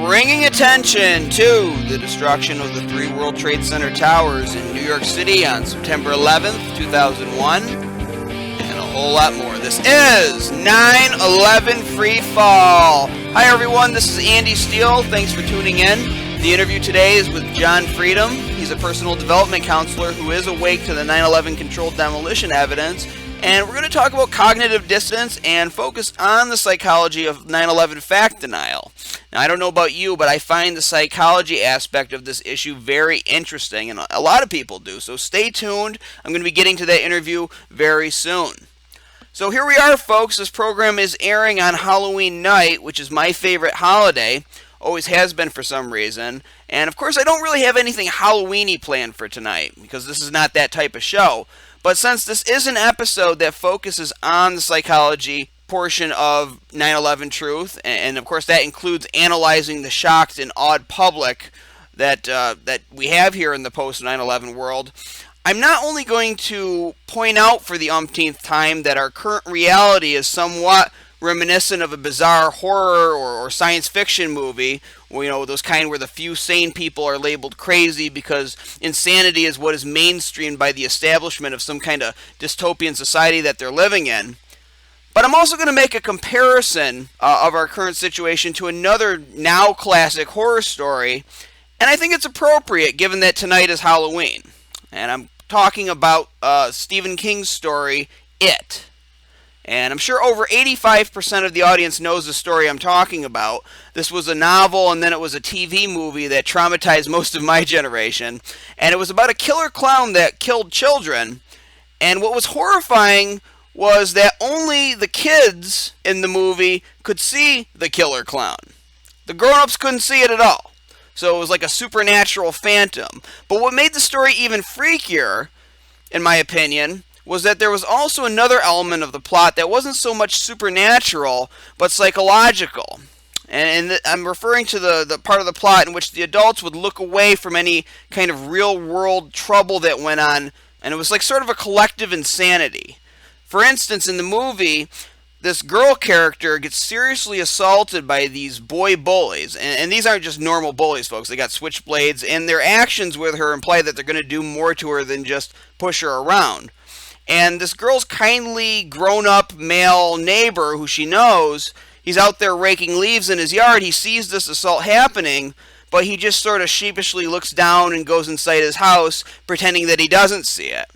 bringing attention to the destruction of the 3 World Trade Center towers in New York City on September 11th, 2001, and a whole lot more. This is 9/11 Free Fall. Hi everyone, this is Andy Steele. Thanks for tuning in. The interview today is with John Freedom. He's a personal development counselor who is awake to the 9/11 controlled demolition evidence. And we're going to talk about cognitive dissonance and focus on the psychology of 9/11 fact denial. Now, I don't know about you, but I find the psychology aspect of this issue very interesting, and a lot of people do. So stay tuned. I'm going to be getting to that interview very soon. So here we are, folks. This program is airing on Halloween night, which is my favorite holiday. Always has been for some reason. And of course, I don't really have anything Halloween-y planned for tonight, because this is not that type of show. But since this is an episode that focuses on the psychology portion of 9/11 truth, and of course that includes analyzing the shocked and awed public that we have here in the post-9/11 world, I'm not only going to point out for the umpteenth time that our current reality is somewhat reminiscent of a bizarre horror or science fiction movie, you know, those kind where the few sane people are labeled crazy because insanity is what is mainstreamed by the establishment of some kind of dystopian society that they're living in. But I'm also going to make a comparison of our current situation to another now classic horror story, and I think it's appropriate given that tonight is Halloween. And I'm talking about Stephen King's story, It. And I'm sure over 85% of the audience knows the story I'm talking about. This was a novel, and then it was a TV movie that traumatized most of my generation. And it was about a killer clown that killed children. And what was horrifying was that only the kids in the movie could see the killer clown. The grown-ups couldn't see it at all. So it was like a supernatural phantom. But what made the story even freakier, in my opinion, was that there was also another element of the plot that wasn't so much supernatural, but psychological. And I'm referring to the part of the plot in which the adults would look away from any kind of real-world trouble that went on, and it was like sort of a collective insanity. For instance, in the movie, this girl character gets seriously assaulted by these boy bullies. And these aren't just normal bullies, folks. They got switchblades, and their actions with her imply that they're going to do more to her than just push her around. And this girl's kindly grown-up male neighbor, who she knows, he's out there raking leaves in his yard. He sees this assault happening, but he just sort of sheepishly looks down and goes inside his house, pretending that he doesn't see it.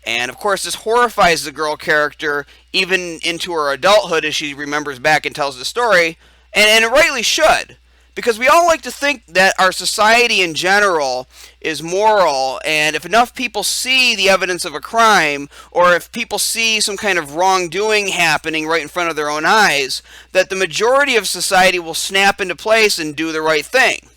And of course, this horrifies the girl character, even into her adulthood, as she remembers back and tells the story, and it rightly should. Because we all like to think that our society in general is moral, and if enough people see the evidence of a crime, or if people see some kind of wrongdoing happening right in front of their own eyes, that the majority of society will snap into place and do the right thing.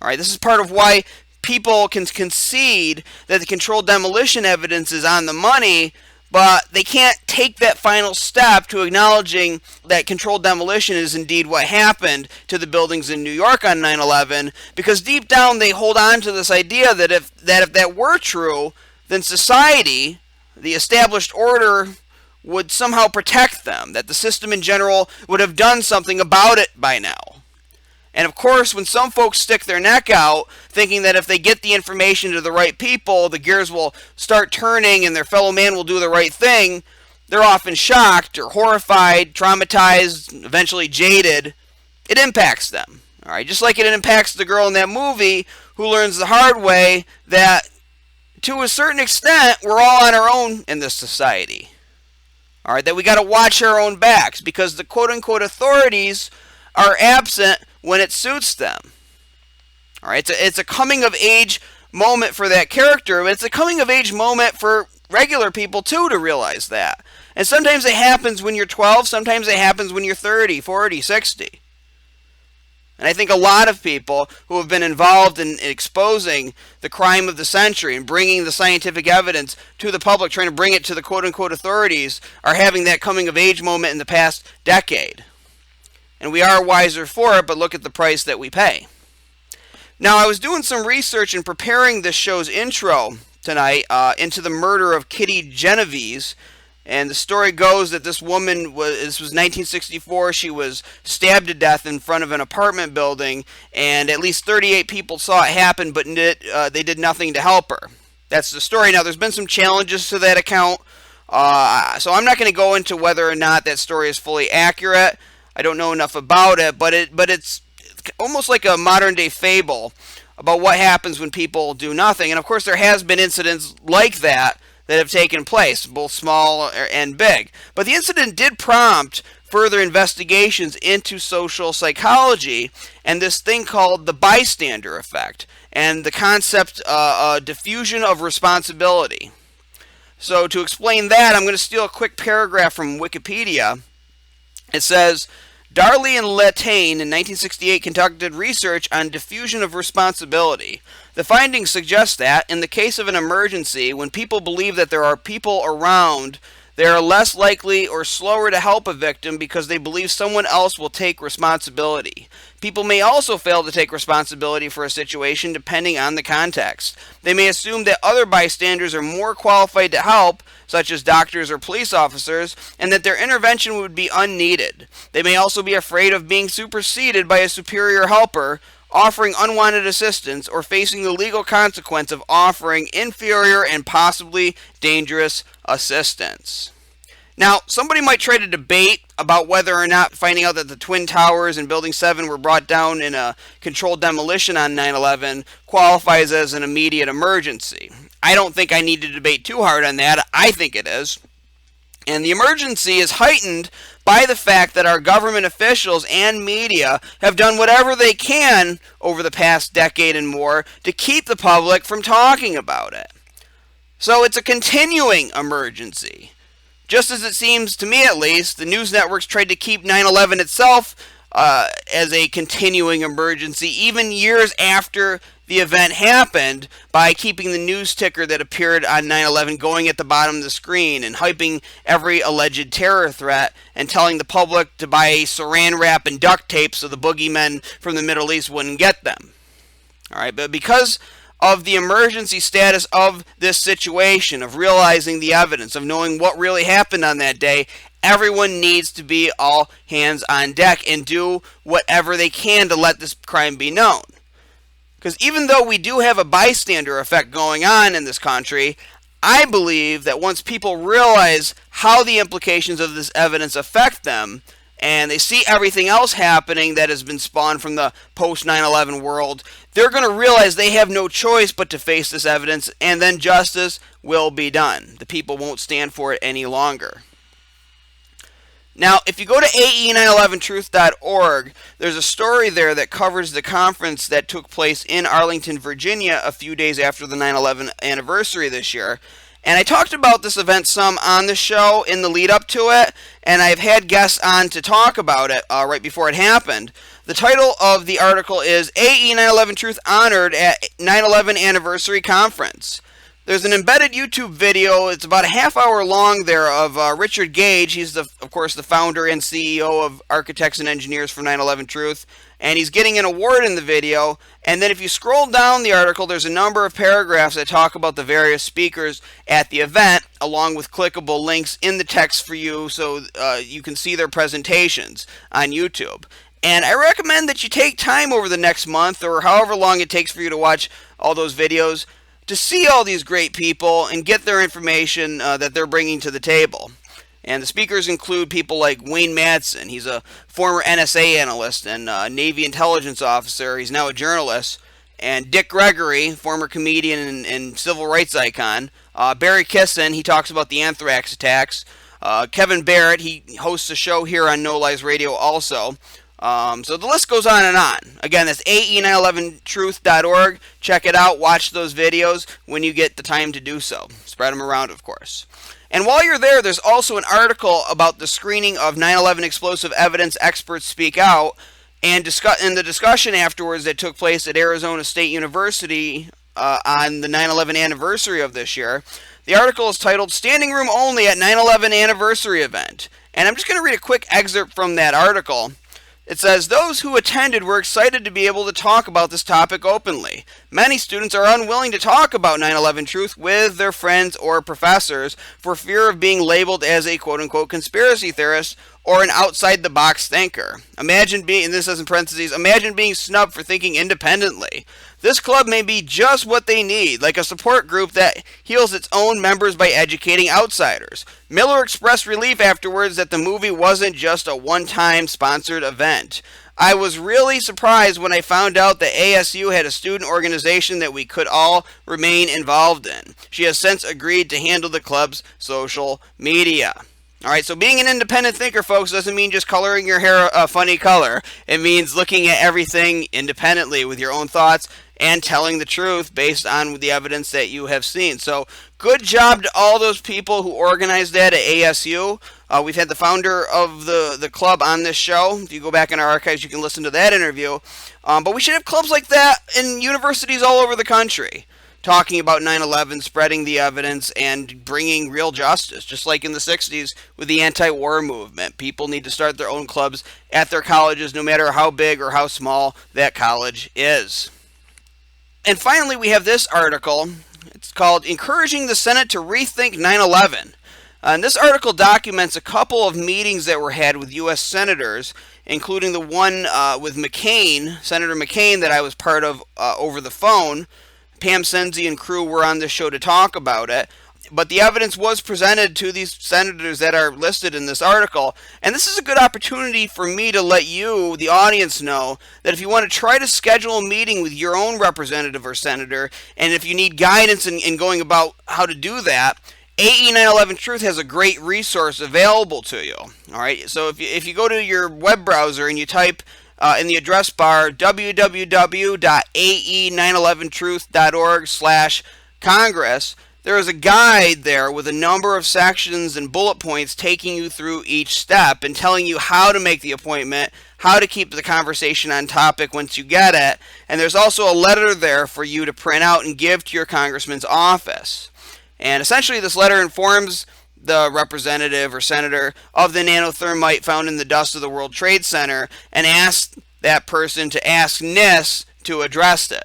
Alright, this is part of why people can concede that the controlled demolition evidence is on the money, but they can't take that final step to acknowledging that controlled demolition is indeed what happened to the buildings in New York on 9/11, because deep down they hold on to this idea that if that were true, then society, the established order, would somehow protect them, that the system in general would have done something about it by now. And of course, when some folks stick their neck out, thinking that if they get the information to the right people, the gears will start turning and their fellow man will do the right thing, they're often shocked or horrified, traumatized, eventually jaded. It impacts them. All right, just like it impacts the girl in that movie who learns the hard way that, to a certain extent, we're all on our own in this society. All right, that we got to watch our own backs because the quote-unquote authorities are absent when it suits them. All right, it's a coming-of-age moment for that character, but it's a coming-of-age moment for regular people, too, to realize that. And sometimes it happens when you're 12, sometimes it happens when you're 30, 40, 60. And I think a lot of people who have been involved in exposing the crime of the century and bringing the scientific evidence to the public, trying to bring it to the quote-unquote authorities, are having that coming-of-age moment in the past decade. And we are wiser for it, but look at the price that we pay. Now, I was doing some research in preparing this show's intro tonight into the murder of Kitty Genovese, And the story goes that this woman this was 1964, she was stabbed to death in front of an apartment building, and at least 38 people saw it happen, but they did nothing to help her. That's the story. Now, there's been some challenges to that account, so I'm not going to go into whether or not that story is fully accurate. I don't know enough about it, but it's almost like a modern-day fable about what happens when people do nothing. And, of course, there has been incidents like that have taken place, both small and big. But the incident did prompt further investigations into social psychology and this thing called the bystander effect and the concept diffusion of responsibility. So to explain that, I'm going to steal a quick paragraph from Wikipedia. It says, Darley and Latane in 1968 conducted research on diffusion of responsibility. The findings suggest that, in the case of an emergency, when people believe that there are people around, they are less likely or slower to help a victim because they believe someone else will take responsibility. People may also fail to take responsibility for a situation depending on the context. They may assume that other bystanders are more qualified to help, such as doctors or police officers, and that their intervention would be unneeded. They may also be afraid of being superseded by a superior helper, offering unwanted assistance, or facing the legal consequence of offering inferior and possibly dangerous assistance. Now, somebody might try to debate about whether or not finding out that the Twin Towers and Building 7 were brought down in a controlled demolition on 9/11 qualifies as an immediate emergency. I don't think I need to debate too hard on that. I think it is. And the emergency is heightened by the fact that our government officials and media have done whatever they can over the past decade and more to keep the public from talking about it. So it's a continuing emergency. Just as it seems to me, at least, the news networks tried to keep 9/11 itself as a continuing emergency, even years after the event happened, by keeping the news ticker that appeared on 9/11 going at the bottom of the screen and hyping every alleged terror threat and telling the public to buy saran wrap and duct tape so the boogeymen from the Middle East wouldn't get them. All right, but because of the emergency status of this situation, of realizing the evidence, of knowing what really happened on that day, everyone needs to be all hands on deck and do whatever they can to let this crime be known. Because even though we do have a bystander effect going on in this country, I believe that once people realize how the implications of this evidence affect them, and they see everything else happening that has been spawned from the post-9/11 world, they're going to realize they have no choice but to face this evidence, and then justice will be done. The people won't stand for it any longer. Now, if you go to ae911truth.org, there's a story there that covers the conference that took place in Arlington, Virginia, a few days after the 9/11 anniversary this year. And I talked about this event some on the show in the lead up to it, and I've had guests on to talk about it right before it happened. The title of the article is AE 9/11 Truth Honored at 9/11 Anniversary Conference. There's an embedded YouTube video, it's about a half hour long there, of Richard Gage. He's, of course, the founder and CEO of Architects and Engineers for 9/11 Truth, and he's getting an award in the video. And then if you scroll down the article, there's a number of paragraphs that talk about the various speakers at the event, along with clickable links in the text for you so you can see their presentations on YouTube. And I recommend that you take time over the next month, or however long it takes for you to watch all those videos, to see all these great people and get their information that they're bringing to the table. And the speakers include people like Wayne Madsen. He's a former NSA analyst and Navy intelligence officer. He's now a journalist. And Dick Gregory, former comedian and civil rights icon. Barry Kissin, he talks about the anthrax attacks. Kevin Barrett, he hosts a show here on No Lies Radio also. So the list goes on and on. Again, that's ae911truth.org. Check it out. Watch those videos when you get the time to do so. Spread them around, of course. And while you're there, there's also an article about the screening of 9/11 explosive evidence experts speak out, and the discussion afterwards that took place at Arizona State University on the 9/11 anniversary of this year. The article is titled Standing Room Only at 9/11 Anniversary Event. And I'm just going to read a quick excerpt from that article. It says, those who attended were excited to be able to talk about this topic openly. Many students are unwilling to talk about 9/11 truth with their friends or professors for fear of being labeled as a quote-unquote conspiracy theorist or an outside-the-box thinker. Imagine being, and this says in parentheses, imagine being snubbed for thinking independently. This club may be just what they need, like a support group that heals its own members by educating outsiders. Miller expressed relief afterwards that the movie wasn't just a one-time sponsored event. I was really surprised when I found out that ASU had a student organization that we could all remain involved in. She has since agreed to handle the club's social media. All right, so being an independent thinker, folks, doesn't mean just coloring your hair a funny color. It means looking at everything independently with your own thoughts and telling the truth based on the evidence that you have seen. So good job to all those people who organized that at ASU. We've had the founder of the club on this show. If you go back in our archives, you can listen to that interview. But we should have clubs like that in universities all over the country, talking about 9/11, spreading the evidence, and bringing real justice. Just like in the 60s with the anti-war movement. People need to start their own clubs at their colleges, no matter how big or how small that college is. And finally, we have this article. It's called Encouraging the Senate to Rethink 9/11. And this article documents a couple of meetings that were had with U.S. senators, including the one with McCain, Senator McCain, that I was part of over the phone. Pam Senzi and crew were on this show to talk about it. But the evidence was presented to these senators that are listed in this article. And this is a good opportunity for me to let you, the audience, know that if you want to try to schedule a meeting with your own representative or senator, and if you need guidance in going about how to do that, AE 9/11 Truth has a great resource available to you. All right, so if you go to your web browser and you type in the address bar www.ae911truth.org/Congress, there is a guide there with a number of sections and bullet points taking you through each step and telling you how to make the appointment, how to keep the conversation on topic once you get it. And there's also a letter there for you to print out and give to your congressman's office. And essentially this letter informs the representative or senator of the nanothermite found in the dust of the World Trade Center and asks that person to ask NIST to address it.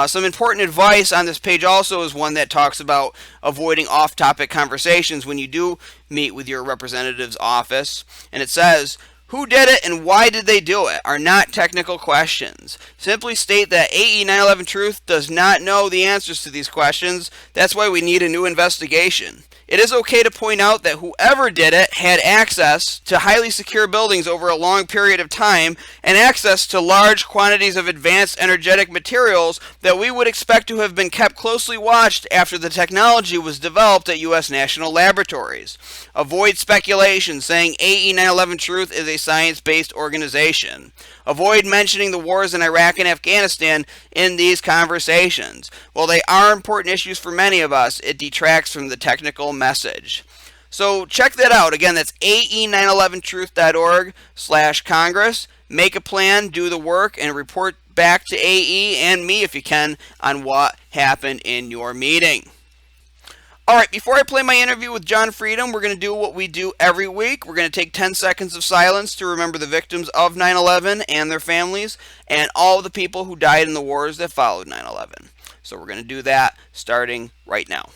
Some important advice on this page also is one that talks about avoiding off-topic conversations when you do meet with your representative's office. And it says, who did it and why did they do it are not technical questions. Simply state that AE 9/11 Truth does not know the answers to these questions. That's why we need a new investigation. It is okay to point out that whoever did it had access to highly secure buildings over a long period of time and access to large quantities of advanced energetic materials that we would expect to have been kept closely watched after the technology was developed at U.S. national laboratories. Avoid speculation saying AE 9/11 Truth is a science-based organization. Avoid mentioning the wars in Iraq and Afghanistan in these conversations. While they are important issues for many of us, it detracts from the technical message. So check that out. Again, that's ae911truth.org/Congress. Make a plan, do the work, and report back to AE and me if you can on what happened in your meeting. All right, before I play my interview with John Freedom, we're going to do what we do every week. We're going to take 10 seconds of silence to remember the victims of 9/11 and their families and all of the people who died in the wars that followed 9/11. So we're going to do that starting right now.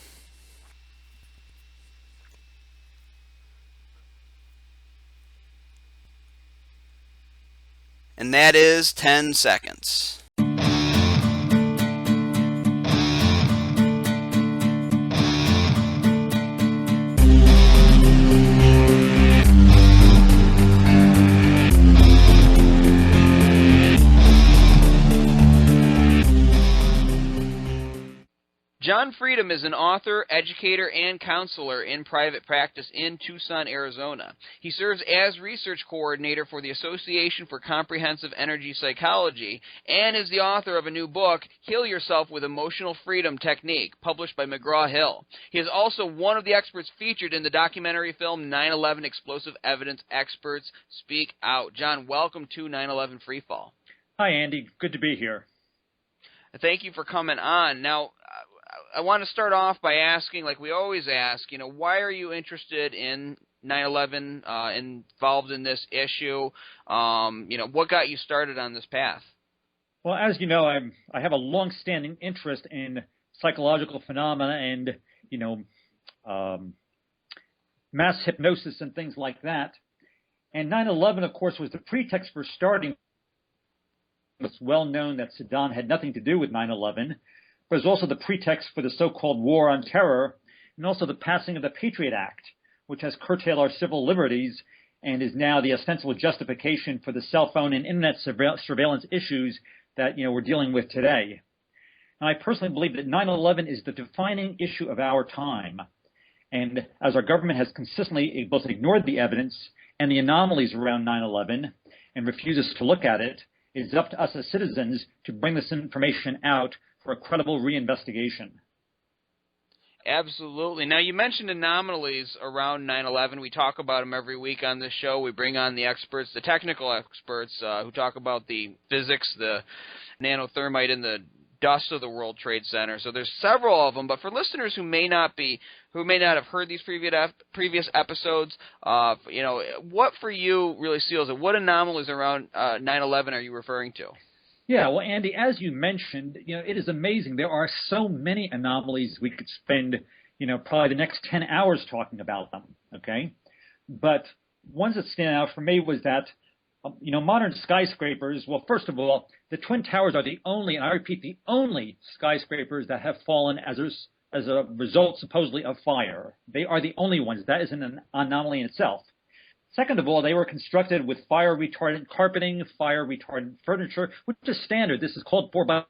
And that is 10 seconds. John Freedom is an author, educator, and counselor in private practice in Tucson, Arizona. He serves as research coordinator for the Association for Comprehensive Energy Psychology and is the author of a new book, Heal Yourself with Emotional Freedom Technique, published by McGraw Hill. He is also one of the experts featured in the documentary film 9/11 Explosive Evidence Experts Speak Out. John, welcome to 9/11 Freefall. Hi, Andy. Good to be here. Thank you for coming on. Now, I want to start off by asking, like we always ask, why are you interested in 9/11 involved in this issue? What got you started on this path? Well, as you know, I have a long-standing interest in psychological phenomena and, mass hypnosis and things like that. And 9/11, of course, was the pretext for starting. It's well known that Saddam had nothing to do with 9/11, but it was also the pretext for the so-called war on terror, and also the passing of the Patriot Act, which has curtailed our civil liberties and is now the ostensible justification for the cell phone and internet surveillance issues that we're dealing with today. And I personally believe that 9/11 is the defining issue of our time. And as our government has consistently both ignored the evidence and the anomalies around 9/11 and refuses to look at it, it is up to us as citizens to bring this information out for a credible reinvestigation. Absolutely. Now, you mentioned anomalies around 9/11. We talk about them every week on this show. We bring on the experts, the technical experts, who talk about the physics, the nanothermite in the dust of the World Trade Center. So there's several of them. But for listeners who may not have heard these previous episodes, what for you really seals it? What anomalies around 9/11 are you referring to? Yeah, well, Andy, as you mentioned, it is amazing. There are so many anomalies we could spend, probably the next 10 hours talking about them, okay? But ones that stand out for me was that, modern skyscrapers, well, first of all, the Twin Towers are the only, and I repeat, the only skyscrapers that have fallen as a result, supposedly, of fire. They are the only ones. That is an anomaly in itself. Second of all, they were constructed with fire-retardant carpeting, fire-retardant furniture, which is standard. This is called 4x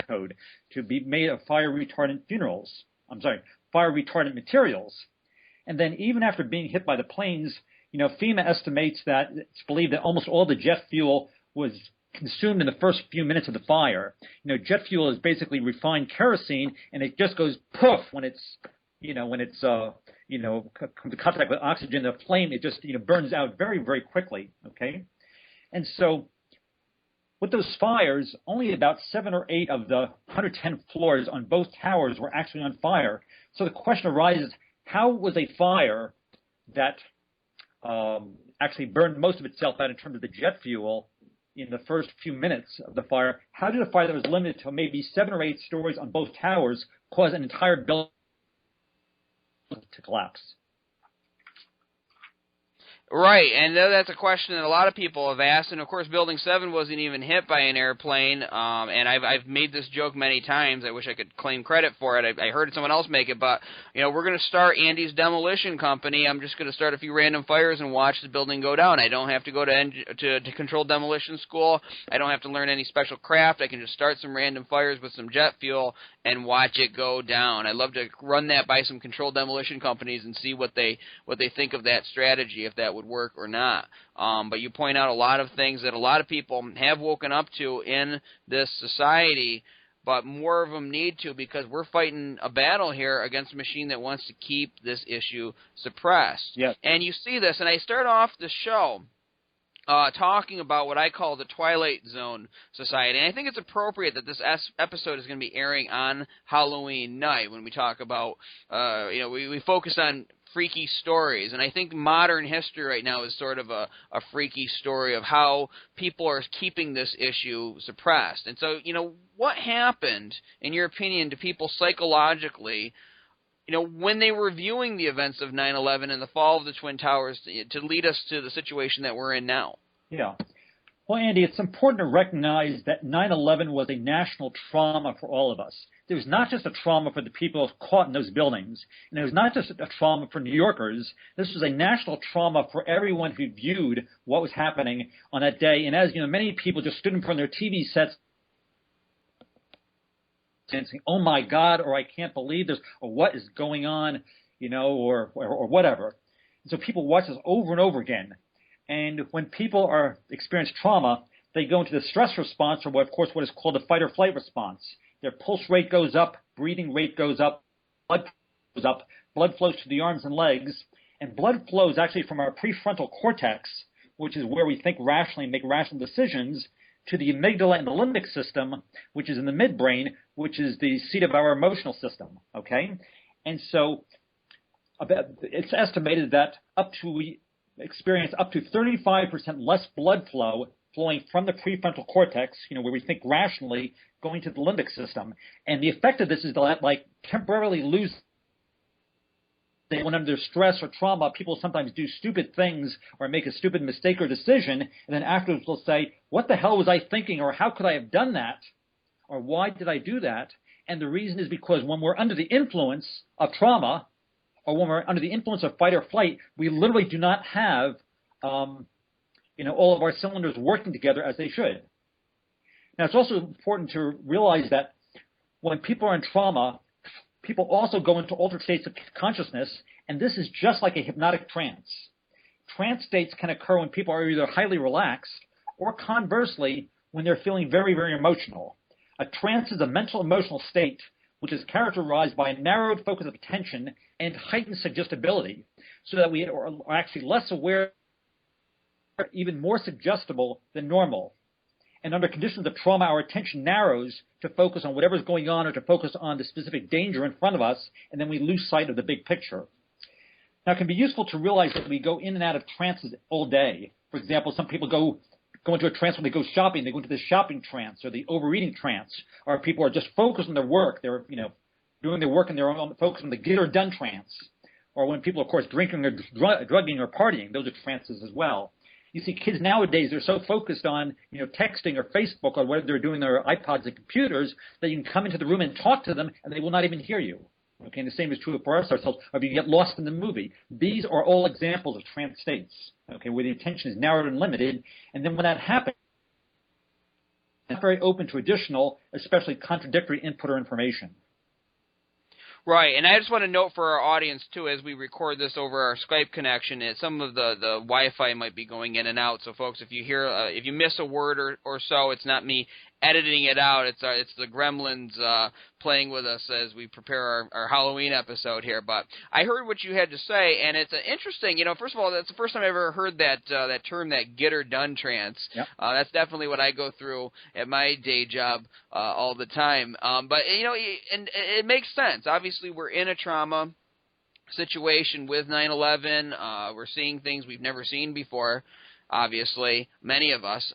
code to be made of fire-retardant fire-retardant materials. And then even after being hit by the planes, FEMA estimates that it's believed that almost all the jet fuel was consumed in the first few minutes of the fire. Jet fuel is basically refined kerosene, and it just goes poof when it's comes to contact with oxygen, the flame, it just, burns out very, very quickly, okay? And so with those fires, only about 7 or 8 of the 110 floors on both towers were actually on fire. So the question arises, how was a fire that actually burned most of itself out in terms of the jet fuel in the first few minutes of the fire, how did a fire that was limited to maybe 7 or 8 stories on both towers cause an entire building to collapse? Right, and that's a question that a lot of people have asked, and of course Building 7 wasn't even hit by an airplane, and I've made this joke many times. I wish I could claim credit for it. I heard someone else make it, but we're going to start Andy's demolition company. I'm just going to start a few random fires and watch the building go down. I don't have to go to controlled demolition school. I don't have to learn any special craft. I can just start some random fires with some jet fuel and watch it go down. I'd love to run that by some controlled demolition companies and see what they think of that strategy, if that would work or not. But you point out a lot of things that a lot of people have woken up to in this society, but more of them need to, because we're fighting a battle here against a machine that wants to keep this issue suppressed. Yes. And you see this, and I start off the show talking about what I call the Twilight Zone Society. And I think it's appropriate that this episode is going to be airing on Halloween night when we talk about, we focus on freaky stories. And I think modern history right now is sort of a freaky story of how people are keeping this issue suppressed. And so, what happened, in your opinion, to people psychologically when they were viewing the events of 9/11 and the fall of the Twin Towers to lead us to the situation that we're in now? Yeah. Well, Andy, it's important to recognize that 9/11 was a national trauma for all of us. It was not just a trauma for the people caught in those buildings, and it was not just a trauma for New Yorkers. This was a national trauma for everyone who viewed what was happening on that day. And as many people just stood in front of their TV sets and saying, "Oh my God," or "I can't believe this," or "What is going on," or whatever. And so people watch this over and over again. And when people experience trauma, they go into the stress response, or what is called the fight or flight response. Their pulse rate goes up, breathing rate goes up, blood goes up, blood flows to the arms and legs, and blood flows actually from our prefrontal cortex, which is where we think rationally and make rational decisions, to the amygdala and the limbic system, which is in the midbrain, which is the seat of our emotional system, okay? And so it's estimated that we experience up to 35% less blood flow flowing from the prefrontal cortex, where we think rationally, going to the limbic system. And the effect of this is to temporarily lose. When under stress or trauma, people sometimes do stupid things or make a stupid mistake or decision, and then afterwards they'll say, what the hell was I thinking, or how could I have done that, or why did I do that? And the reason is because when we're under the influence of trauma, or when we're under the influence of fight or flight, we literally do not have all of our cylinders working together as they should. Now, it's also important to realize that when people are in trauma, people also go into altered states of consciousness, and this is just like a hypnotic trance. Trance states can occur when people are either highly relaxed or conversely when they're feeling very, very emotional. A trance is a mental emotional state which is characterized by a narrowed focus of attention and heightened suggestibility, so that we are actually less aware, even more suggestible than normal. And under conditions of trauma, our attention narrows to focus on whatever's going on or to focus on the specific danger in front of us, and then we lose sight of the big picture. Now, it can be useful to realize that we go in and out of trances all day. For example, some people go into a trance when they go shopping. They go into the shopping trance or the overeating trance, or people are just focused on their work. They're doing their work and they're focused on the get or done trance. Or when people, of course, drinking or drugging or partying, those are trances as well. You see, kids nowadays, they're so focused on, texting or Facebook or whatever they're doing their iPods and computers that you can come into the room and talk to them and they will not even hear you. Okay, and the same is true for us ourselves, or if you get lost in the movie. These are all examples of trance states, okay, where the attention is narrowed and limited. And then when that happens, it's very open to additional, especially contradictory input or information. Right, and I just want to note for our audience, too, as we record this over our Skype connection, some of the Wi-Fi might be going in and out. So, folks, if you miss a word or so, it's not me editing it out. It's the gremlins playing with us as we prepare our Halloween episode here. But I heard what you had to say, and it's interesting. First of all, that's the first time I've ever heard that term, that get or done trance. Yep. That's definitely what I go through at my day job all the time. But and it makes sense. Obviously, we're in a trauma situation with 9/11. We're seeing things we've never seen before. Obviously, many of us,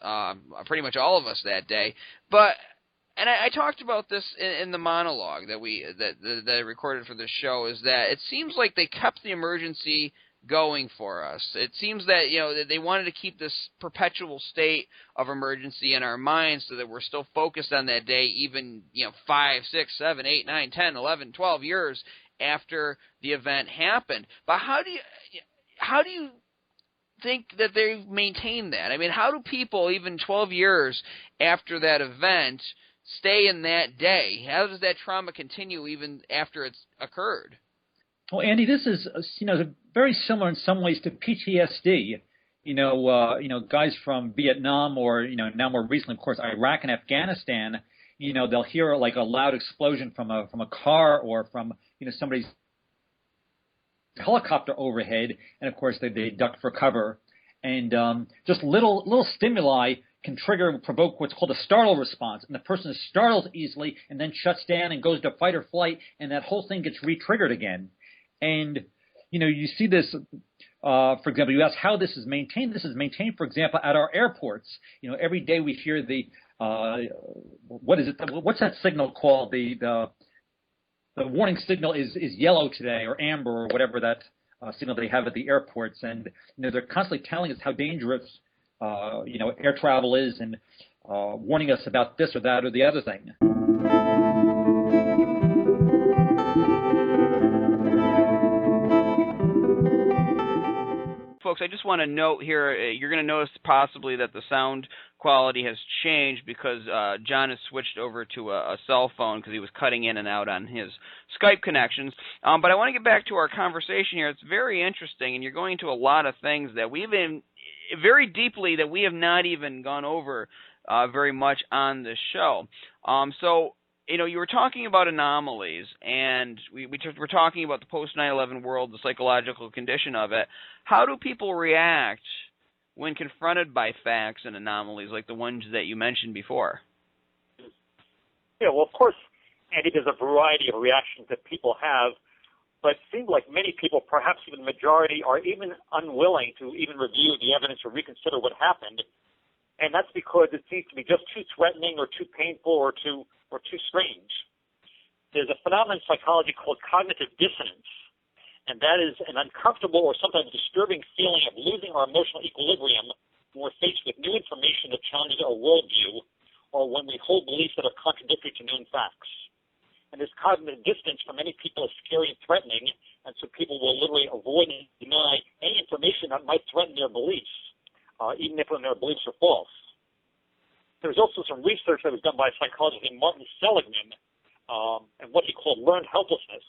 pretty much all of us that day. And I talked about this in the monologue that I recorded for this show, is that it seems like they kept the emergency going for us. It seems that, that they wanted to keep this perpetual state of emergency in our minds so that we're still focused on that day even, 5, 6, 7, 8, 9, 10, 11, 12 years after the event happened. But how do you think that they've maintained that? I mean, how do people, even 12 years after that event, stay in that day? How does that trauma continue even after it's occurred? Well, Andy, this is very similar in some ways to PTSD. Guys from Vietnam or now more recently, of course, Iraq and Afghanistan. They'll hear like a loud explosion from a car or from somebody's helicopter overhead, and of course they duck for cover, and just little stimuli can provoke what's called a startle response, and the person is startled easily and then shuts down and goes to fight or flight, and that whole thing gets re-triggered again. And you see this, for example, you ask how this is maintained. This is maintained, for example, at our airports. Every day we hear the what's that signal called? The warning signal is yellow today, or amber, or whatever that signal they have at the airports, and they're constantly telling us how dangerous air travel is, and warning us about this or that or the other thing. Folks, I just want to note here, you're going to notice possibly that the sound quality has changed because John has switched over to a cell phone because he was cutting in and out on his Skype connections. But I want to get back to our conversation here. It's very interesting, and you're going into a lot of things that very deeply that we have not even gone over very much on this show. So, you were talking about anomalies, and we're talking about the post-9/11 world, the psychological condition of it. How do people react when confronted by facts and anomalies like the ones that you mentioned before? Yeah, well, of course, Andy, there's a variety of reactions that people have But it seems like many people, perhaps even the majority, are even unwilling to even review the evidence or reconsider what happened. And that's because it seems to be just too threatening or too painful or too strange. There's a phenomenon in psychology called cognitive dissonance, and that is an uncomfortable or sometimes disturbing feeling of losing our emotional equilibrium when we're faced with new information that challenges our worldview, or when we hold beliefs that are contradictory to known facts. And this cognitive dissonance for many people is scary and threatening, and so people will literally avoid and deny any information that might threaten their beliefs, even if their beliefs are false. There's also some research that was done by a psychologist named Martin Seligman, and what he called learned helplessness.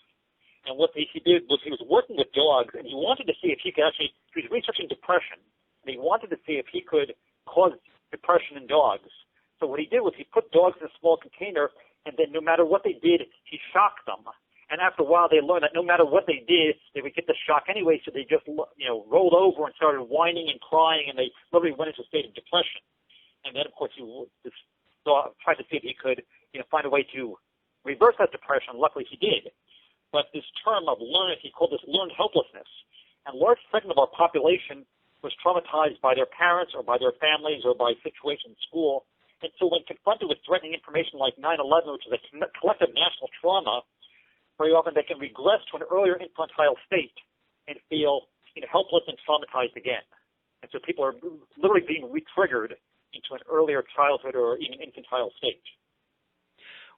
And what he did was he was working with dogs, and he wanted to see if he could he was researching depression, and he wanted to see if he could cause depression in dogs. So what he did was he put dogs in a small container, and then no matter what they did, he shocked them. And after a while, they learned that no matter what they did, they would get the shock anyway, so they just rolled over and started whining and crying, and they literally went into a state of depression. And then, of course, he tried to see if he could find a way to reverse that depression. Luckily, he did. But this term of learned, he called this learned helplessness. And a large segment of our population was traumatized by their parents or by their families or by situations in school. And so when confronted with threatening information like 9/11, which is a collective national trauma, very often they can regress to an earlier infantile state and feel helpless and traumatized again. And so people are literally being re-triggered into an earlier childhood or even infantile state.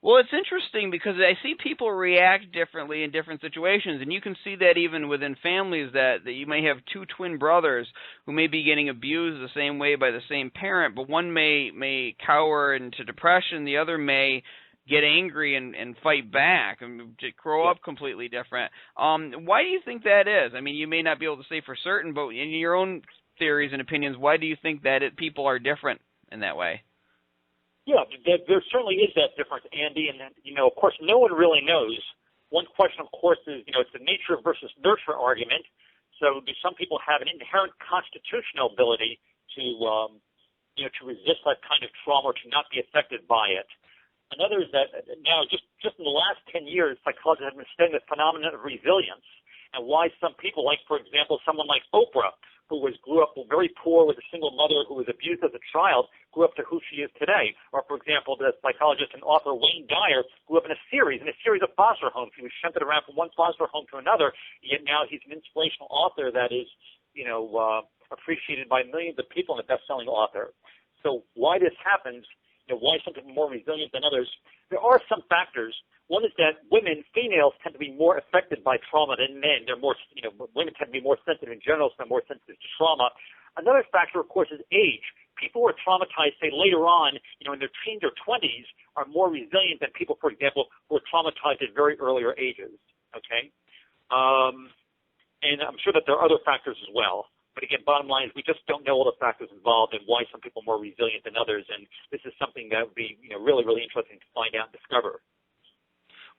Well, it's interesting because I see people react differently in different situations, and you can see that even within families that you may have two twin brothers who may be getting abused the same way by the same parent, but one may cower into depression, the other may get angry and fight back and grow up completely different. Why do you think that is? I mean, you may not be able to say for certain, but in your own theories and opinions, why do you think that people are different in that way? Yeah, there certainly is that difference, Andy, and of course, no one really knows. One question, of course, is it's the nature versus nurture argument. So, do some people have an inherent constitutional ability to resist that kind of trauma or to not be affected by it? Another is that now, just in the last 10 years, psychologists have been studying the phenomenon of resilience and why some people, like for example, someone like Oprah, who grew up very poor with a single mother who was abused as a child, grew up to who she is today. Or, for example, the psychologist and author Wayne Dyer grew up in a series of foster homes. He was shunted around from one foster home to another, yet now he's an inspirational author that is, appreciated by millions of people and a best-selling author. So why this happens, why some people are more resilient than others, there are some factors. One is that females tend to be more affected by trauma than men. They're more, women tend to be more sensitive in general, so they're more sensitive to trauma. Another factor, of course, is age. People who are traumatized, say, later on, in their teens or 20s, are more resilient than people, for example, who are traumatized at very earlier ages, okay? And I'm sure that there are other factors as well. But again, bottom line is we just don't know all the factors involved and why some people are more resilient than others, and this is something that would be, really, really interesting to find out and discover.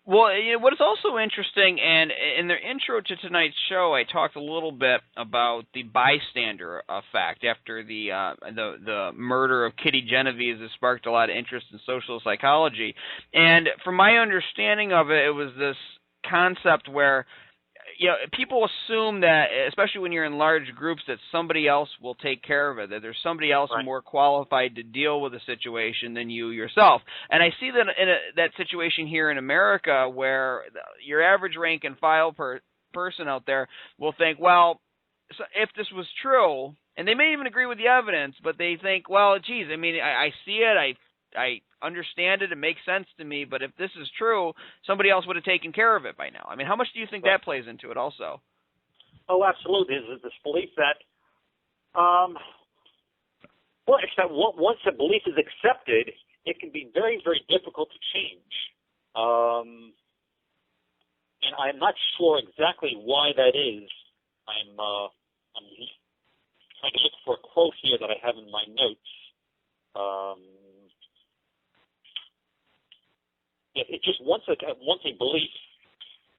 Well, what is also interesting, and in the intro to tonight's show, I talked a little bit about the bystander effect after the murder of Kitty Genovese that sparked a lot of interest in social psychology. And from my understanding of it, it was this concept where people assume that, especially when you're in large groups, that somebody else will take care of it, that there's somebody else more qualified to deal with the situation than you yourself. And I see that in that situation here in America where your average rank and file person out there will think, well, so if this was true, and they may even agree with the evidence, but they think, well, geez, I mean, I see it, I understand it, it makes sense to me, but if this is true, somebody else would have taken care of it by now. I mean, how much do you think that plays into it also? Oh, absolutely. There's this belief that, once a belief is accepted, it can be very, very difficult to change. And I'm not sure exactly why that is. I'm trying to look for a quote here that I have in my notes. It just once a belief.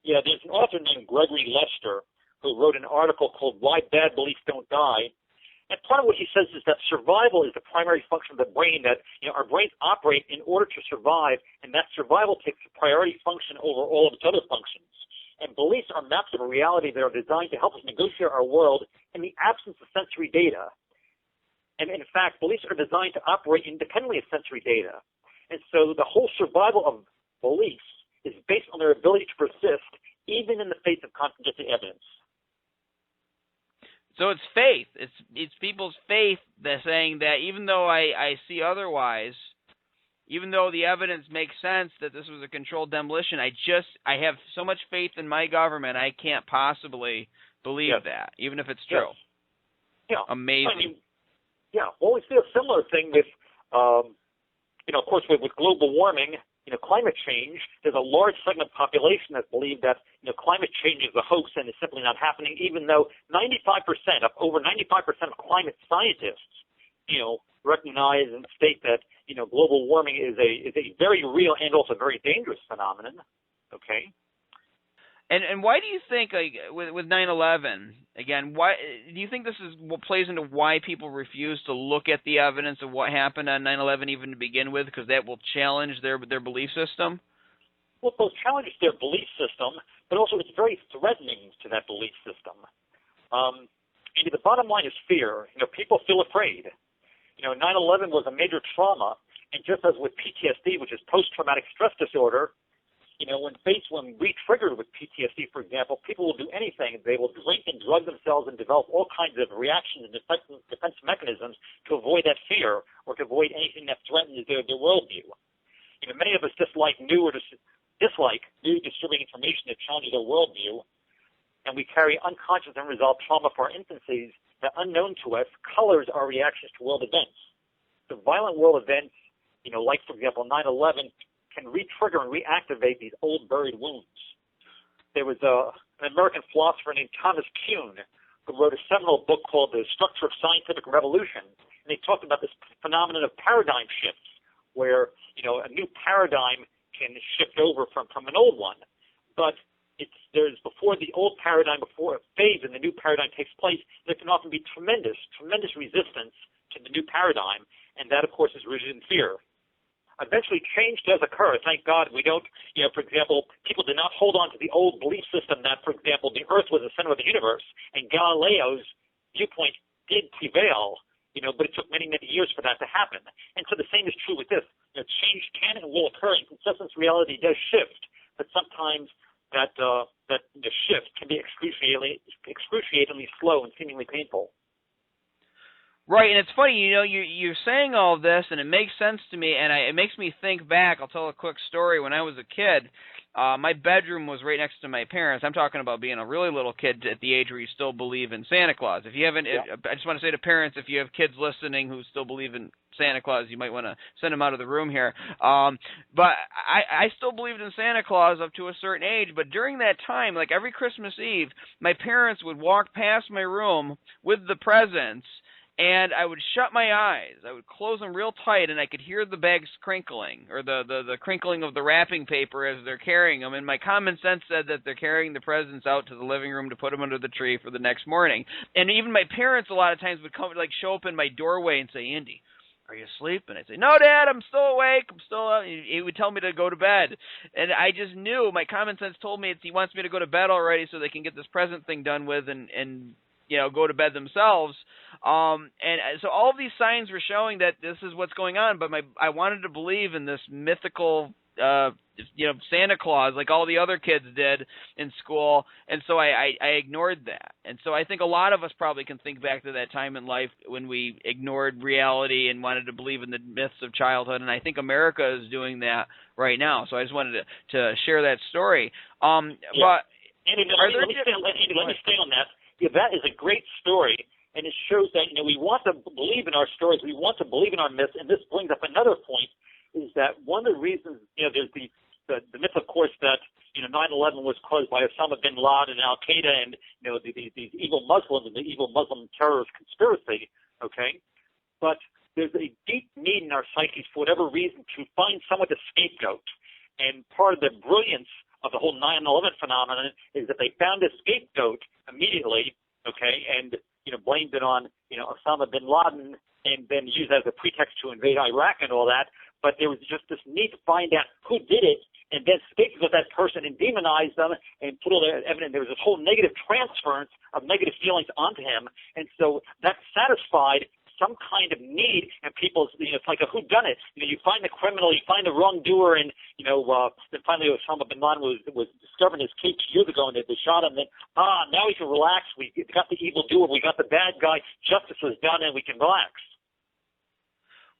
Yeah, there's an author named Gregory Lester who wrote an article called "Why Bad Beliefs Don't Die," and part of what he says is that survival is the primary function of the brain. That our brains operate in order to survive, and that survival takes a priority function over all of its other functions. And beliefs are maps of a reality that are designed to help us negotiate our world in the absence of sensory data. And in fact, beliefs are designed to operate independently of sensory data. And so the whole survival of beliefs is based on their ability to persist even in the face of contradictory evidence. So it's faith. It's people's faith that's saying that even though I see otherwise, even though the evidence makes sense that this was a controlled demolition, I have so much faith in my government, I can't possibly believe that, even if it's true. Yes. Yeah. Amazing. I mean, yeah. Well, we see a similar thing with, of course, with global warming, climate change. There's a large segment of the population that believe that, climate change is a hoax and is simply not happening, even though over 95% of climate scientists, recognize and state that, global warming is a very real and also very dangerous phenomenon. Okay. And why do you think, like, with 9/11, again, why do you think this is what plays into why people refuse to look at the evidence of what happened on 9/11 even to begin with, because that will challenge their belief system? Well, both challenges their belief system, but also it's very threatening to that belief system. The bottom line is fear. People feel afraid. 9/11 was a major trauma, and just as with PTSD, which is post-traumatic stress disorder, when re-triggered with PTSD, for example, people will do anything. They will drink and drug themselves and develop all kinds of reactions and defense mechanisms to avoid that fear or to avoid anything that threatens their worldview. Many of us dislike new disturbing information that challenges our worldview, and we carry unconscious and unresolved trauma for our infancies that, unknown to us, colors our reactions to world events. The violent world events, like, for example, 9/11, can re-trigger and reactivate these old buried wounds. There was an American philosopher named Thomas Kuhn who wrote a seminal book called The Structure of Scientific Revolution, and he talked about this phenomenon of paradigm shifts, where a new paradigm can shift over from an old one, but there's before the old paradigm, before a phase in the new paradigm takes place, there can often be tremendous resistance to the new paradigm, and that, of course, is rooted in fear. Eventually, change does occur. Thank God we don't, for example, people did not hold on to the old belief system that, for example, the Earth was the center of the universe, and Galileo's viewpoint did prevail, but it took many, many years for that to happen. And so the same is true with this. Change can and will occur, and consensus reality does shift, but sometimes that the shift can be excruciatingly slow and seemingly painful. Right, and it's funny, you're saying all of this, and it makes sense to me, and it makes me think back. I'll tell a quick story. When I was a kid, my bedroom was right next to my parents'. I'm talking about being a really little kid at the age where you still believe in Santa Claus. If you haven't, I just want to say to parents, if you have kids listening who still believe in Santa Claus, you might want to send them out of the room here. But I still believed in Santa Claus up to a certain age, but during that time, like every Christmas Eve, my parents would walk past my room with the presents, and I would shut my eyes. I would close them real tight, and I could hear the bags crinkling, or the crinkling of the wrapping paper as they're carrying them. And my common sense said that they're carrying the presents out to the living room to put them under the tree for the next morning. And even my parents a lot of times would come, show up in my doorway and say, "Andy, are you asleep?" And I'd say, "No, Dad, I'm still awake. I'm still up." He would tell me to go to bed. And I just knew, my common sense told me he wants me to go to bed already so they can get this present thing done with and go to bed themselves. And so all of these signs were showing that this is what's going on, but I wanted to believe in this mythical, Santa Claus, like all the other kids did in school, and so I ignored that. And so I think a lot of us probably can think back to that time in life when we ignored reality and wanted to believe in the myths of childhood, and I think America is doing that right now. So I just wanted to share that story. But Andy, let me stay on that. Yeah, that is a great story, and it shows that we want to believe in our stories, we want to believe in our myths, and this brings up another point, is that one of the reasons, there's the myth, of course, that 9/11 was caused by Osama bin Laden and Al Qaeda and these evil Muslims and the evil Muslim terrorist conspiracy. Okay, but there's a deep need in our psyches for whatever reason to find someone to scapegoat, and part of the brilliance of the whole 9/11 phenomenon is that they found a scapegoat immediately, okay, and blamed it on Osama bin Laden, and then used as a pretext to invade Iraq and all that. But there was just this need to find out who did it and then scapegoat that person and demonize them and put all their evidence. There was this whole negative transference of negative feelings onto him, and so that satisfied some kind of need, and people's, it's like a whodunit. You find the criminal, you find the wrongdoer, and then finally Osama bin Laden was discovered in his cage years ago, and they shot him. Then now we can relax. We got the evildoer, we got the bad guy. Justice was done, and we can relax.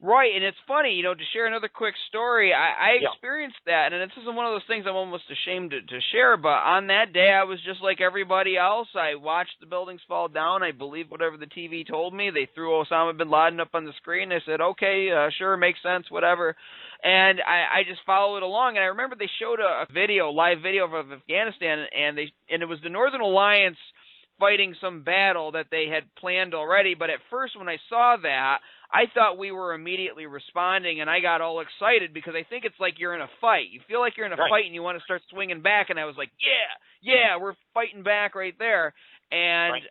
Right, and it's funny, to share another quick story, I Yeah. experienced that, and this isn't one of those things I'm almost ashamed to share, but on that day, I was just like everybody else. I watched the buildings fall down. I believed whatever the TV told me. They threw Osama bin Laden up on the screen. I said, okay, sure, makes sense, whatever. And I just followed along, and I remember they showed a live video of Afghanistan, and it was the Northern Alliance fighting some battle that they had planned already, but at first when I saw that, I thought we were immediately responding, and I got all excited because I think it's like you're in a fight. You feel like you're in a fight, and you want to start swinging back, and I was like, yeah, we're fighting back right there. And,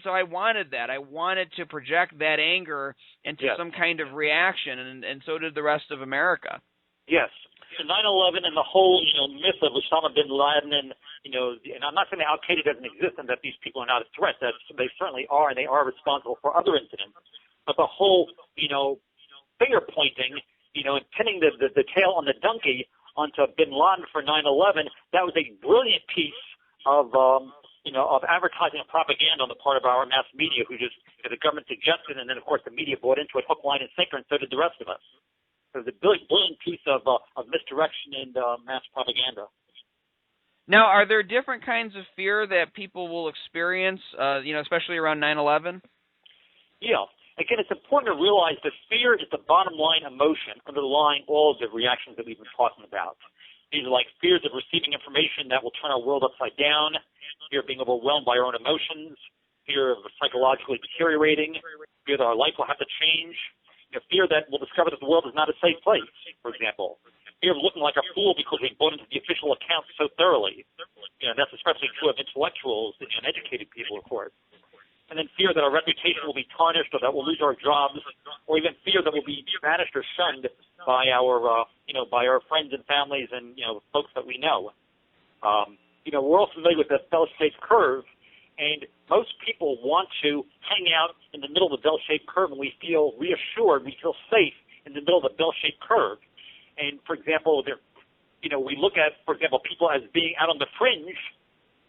so I wanted that. I wanted to project that anger into some kind of reaction, and so did the rest of America. Yes. 9/11 and the whole, myth of Osama bin Laden and I'm not saying that Al-Qaeda doesn't exist and that these people are not a threat. They certainly are, and they are responsible for other incidents. But the whole, finger pointing, and pinning the tail on the donkey onto bin Laden for 9/11, that was a brilliant piece of advertising and propaganda on the part of our mass media, who just, the government suggested, and then of course the media bought into it hook, line, and sinker, and so did the rest of us. It was a brilliant piece of misdirection and mass propaganda. Now, are there different kinds of fear that people will experience, especially around 9/11? Yeah. Again, it's important to realize that fear is the bottom line emotion underlying all of the reactions that we've been talking about. These are like fears of receiving information that will turn our world upside down, fear of being overwhelmed by our own emotions, fear of psychologically deteriorating, fear that our life will have to change, fear that we'll discover that the world is not a safe place, for example. Fear of looking like a fool because we bought into the official accounts so thoroughly. That's especially true of intellectuals and educated people, of course. And then fear that our reputation will be tarnished, or that we'll lose our jobs, or even fear that we'll be banished or shunned by our friends and families and folks that we know. We're all familiar with the bell-shaped curve, and most people want to hang out in the middle of the bell-shaped curve, and we feel reassured, we feel safe in the middle of the bell-shaped curve. And for example, we look at, for example, people as being out on the fringe,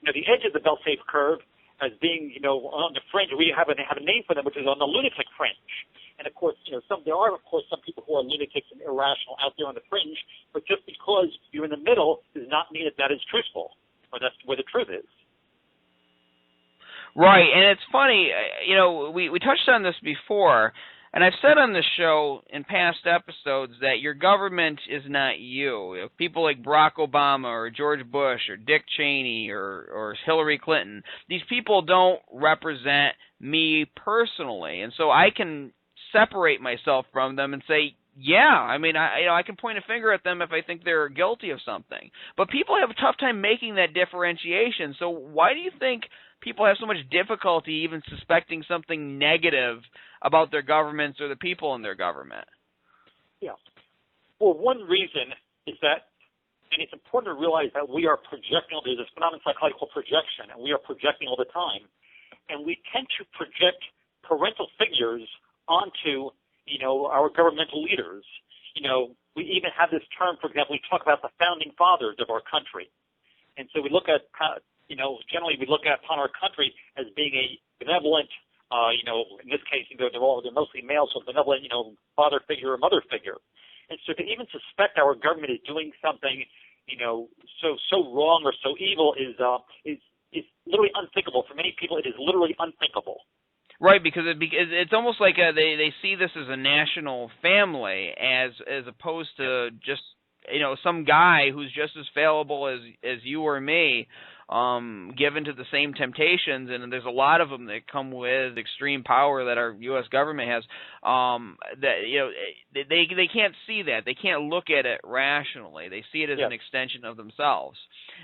the edge of the bell-shaped curve, as being, on the fringe. We have a name for them, which is on the lunatic fringe. And of course, there are of course some people who are lunatics and irrational out there on the fringe. But just because you're in the middle does not mean that is truthful, or that's where the truth is. Right, and it's funny. We touched on this before, and I've said on this show in past episodes that your government is not you. People like Barack Obama or George Bush or Dick Cheney or Hillary Clinton, these people don't represent me personally. And so I can separate myself from them and say, I can point a finger at them if I think they're guilty of something. But people have a tough time making that differentiation. So why do you think people have so much difficulty even suspecting something negative about their governments or the people in their government? Yeah. Well, one reason is that, and it's important to realize that we are projecting, there's this phenomenon in psychology called projection, and we are projecting all the time. And we tend to project parental figures onto, our governmental leaders. We even have this term, for example, we talk about the founding fathers of our country. And so we look at, generally we look upon our country as being a benevolent, in this case, they're mostly males, so benevolent, father figure or mother figure. And so to even suspect our government is doing something, so wrong or so evil is literally unthinkable. For many people, it is literally unthinkable. Right, because it's almost like they see this as a national family, as opposed to just some guy who's just as fallible as you or me, given to the same temptations, and there's a lot of them that come with extreme power that our U.S. government has. That they can't see that. They can't look at it rationally. They see it as an extension of themselves.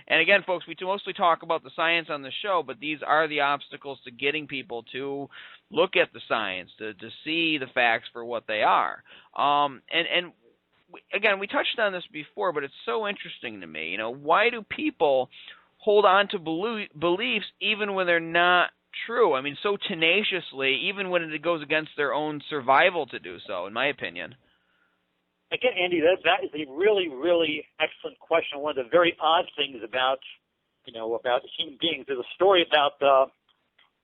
And again, folks, we mostly talk about the science on the show, but these are the obstacles to getting people to look at the science, to see the facts for what they are. And again, we touched on this before, but it's so interesting to me. Why do people hold on to beliefs even when they're not true? I mean, so tenaciously, even when it goes against their own survival to do so, in my opinion. Again, Andy, that is a really, really excellent question. One of the very odd things about human beings. There's a story about a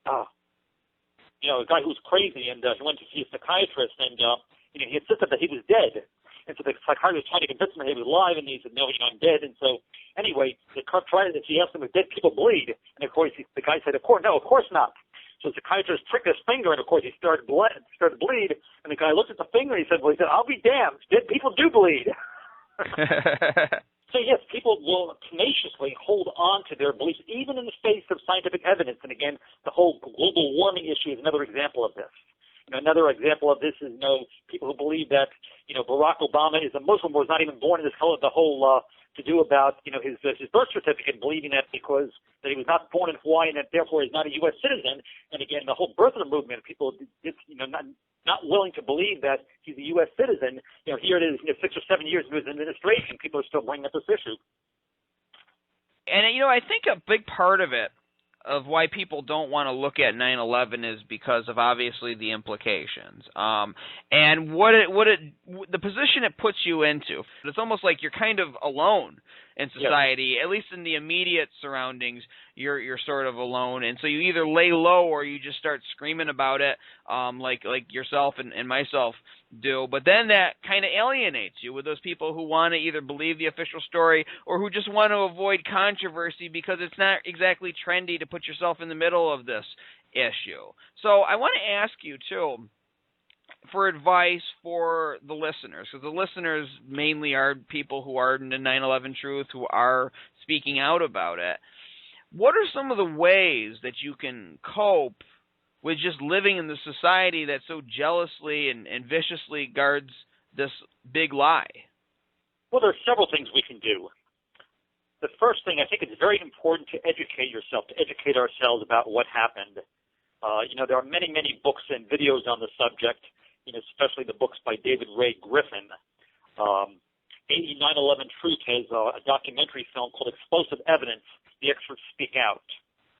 guy who was crazy, and he went to see a psychiatrist, and he insisted that he was dead. And so the psychiatrist was trying to convince him that he was alive, and he said, no, I'm dead. And so anyway, he asked him if dead people bleed. And of course, the guy said, of course not. So the psychiatrist pricked his finger, and of course he started to bleed. And the guy looked at the finger, and he said, I'll be damned. Dead people do bleed. So yes, people will tenaciously hold on to their beliefs, even in the face of scientific evidence. And again, the whole global warming issue is another example of this. Another example of this is people who believe that Barack Obama is a Muslim, was not even born in the whole to do about his birth certificate, believing that because that he was not born in Hawaii and that therefore he's not a U.S. citizen. And again, the whole birther movement, people not willing to believe that he's a U.S. citizen. Here it is, 6 or 7 years into his administration, people are still bringing up this issue. And I think a big part of it, of why people don't want to look at 9/11, is because of obviously the implications, and the position it puts you into. It's almost like you're kind of alone in society, at least in the immediate surroundings. You're sort of alone, and so you either lay low or you just start screaming about it, like yourself and myself do. But then that kind of alienates you with those people who want to either believe the official story or who just want to avoid controversy because it's not exactly trendy to put yourself in the middle of this issue. So I want to ask you too for advice for the listeners, because the listeners mainly are people who are into 9/11 truth, who are speaking out about it. What are some of the ways that you can cope with just living in the society that so jealously and viciously guards this big lie? Well, there are several things we can do. The first thing, I think it's very important to educate yourself, to educate ourselves about what happened. There are many, many books and videos on the subject, especially the books by David Ray Griffin. 9/11 Truth has a documentary film called Explosive Evidence, The Experts Speak Out.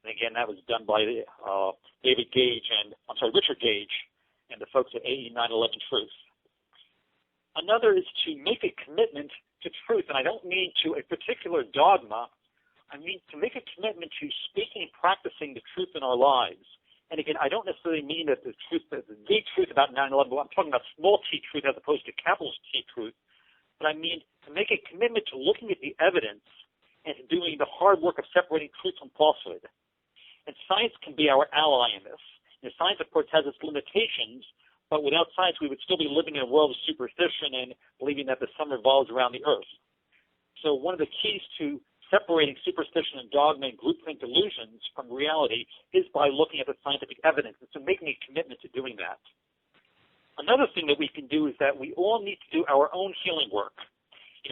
And again, that was done by Richard Gage and the folks at 9/11 Truth. Another is to make a commitment to truth, and I don't mean to a particular dogma. I mean to make a commitment to speaking and practicing the truth in our lives. And again, I don't necessarily mean that the truth about 9/11, but I'm talking about small t truth as opposed to capital T truth. But I mean to make a commitment to looking at the evidence and to doing the hard work of separating truth from falsehood. And science can be our ally in this. Science, of course, has its limitations, but without science, we would still be living in a world of superstition and believing that the sun revolves around the earth. So one of the keys to separating superstition and dogma and groupthink delusions from reality is by looking at the scientific evidence, and so making a commitment to doing that. Another thing that we can do is that we all need to do our own healing work.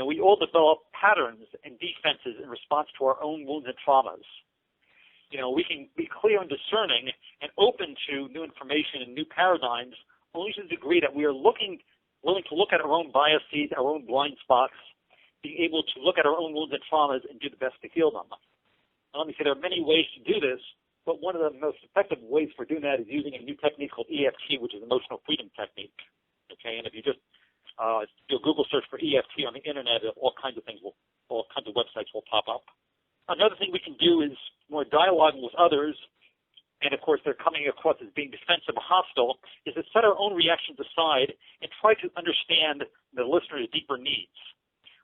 We all develop patterns and defenses in response to our own wounds and traumas. We can be clear and discerning and open to new information and new paradigms only to the degree that we are willing to look at our own biases, our own blind spots, being able to look at our own wounds and traumas and do the best to heal them. And let me say there are many ways to do this, but one of the most effective ways for doing that is using a new technique called EFT, which is emotional freedom technique. Okay, and if you just do a Google search for EFT on the internet, all kinds of websites will pop up. Another thing we can do is more dialogue with others, and of course they're coming across as being defensive or hostile, is to set our own reactions aside and try to understand the listener's deeper needs.